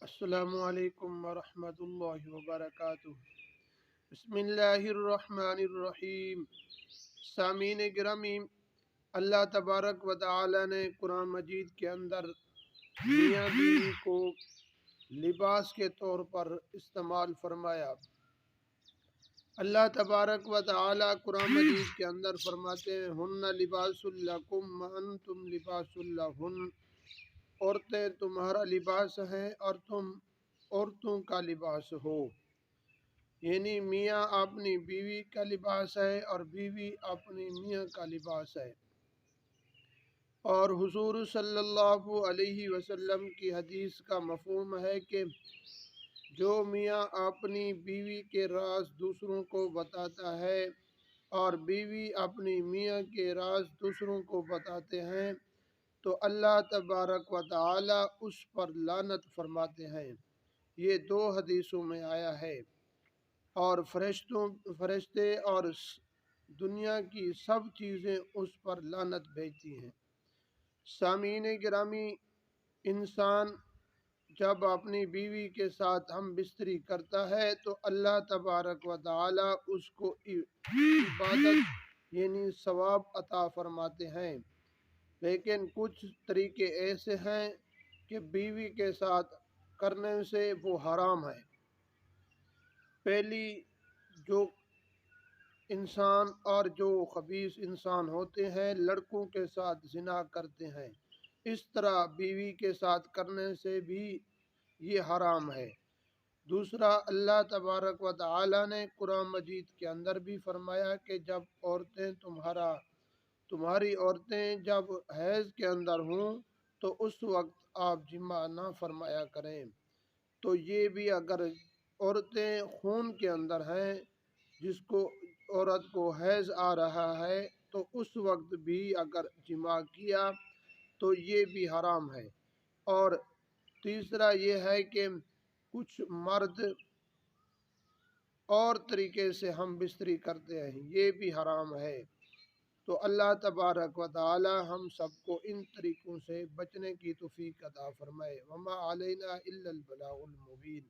السلام علیکم ورحمۃ اللہ وبرکاتہ۔ بسم اللہ الرحمن الرحیم۔ سامعین گرامی، اللہ تبارک و تعالی نے قرآن مجید کے اندر میاں بیوی کو لباس کے طور پر استعمال فرمایا۔ اللہ تبارک و تعالی قرآن مجید کے اندر فرماتے ہیں ہن لباس لکم وانتم لباس لہن، عورتیں تمہارا لباس ہیں اور تم عورتوں کا لباس ہو، یعنی میاں اپنی بیوی کا لباس ہے اور بیوی اپنی میاں کا لباس ہے۔ اور حضور صلی اللہ علیہ وسلم کی حدیث کا مفہوم ہے کہ جو میاں اپنی بیوی کے راز دوسروں کو بتاتا ہے اور بیوی اپنی میاں کے راز دوسروں کو بتاتے ہیں تو اللہ تبارک و تعالی اس پر لعنت فرماتے ہیں۔ یہ دو حدیثوں میں آیا ہے، اور فرشتے اور دنیا کی سب چیزیں اس پر لعنت بھیجتی ہیں۔ سامعین گرامی، انسان جب اپنی بیوی کے ساتھ ہم بستری کرتا ہے تو اللہ تبارک و تعالی اس کو عبادت یعنی ثواب عطا فرماتے ہیں، لیکن کچھ طریقے ایسے ہیں کہ بیوی کے ساتھ کرنے سے وہ حرام ہے۔ پہلی، جو انسان اور جو خبیث انسان ہوتے ہیں لڑکوں کے ساتھ زنا کرتے ہیں، اس طرح بیوی کے ساتھ کرنے سے بھی یہ حرام ہے۔ دوسرا، اللہ تبارک و تعالی نے قرآن مجید کے اندر بھی فرمایا کہ جب تمہاری عورتیں جب حیض کے اندر ہوں تو اس وقت آپ جماع نہ فرمایا کریں۔ تو یہ بھی اگر عورتیں خون کے اندر ہیں، جس کو عورت کو حیض آ رہا ہے تو اس وقت بھی اگر جماع کیا تو یہ بھی حرام ہے۔ اور تیسرا یہ ہے کہ کچھ مرد اور طریقے سے ہم بستری کرتے ہیں، یہ بھی حرام ہے۔ تو اللہ تبارک و تعالی ہم سب کو ان طریقوں سے بچنے کی توفیق عطا فرمائے۔ وما علینا الا البلاغ المبین۔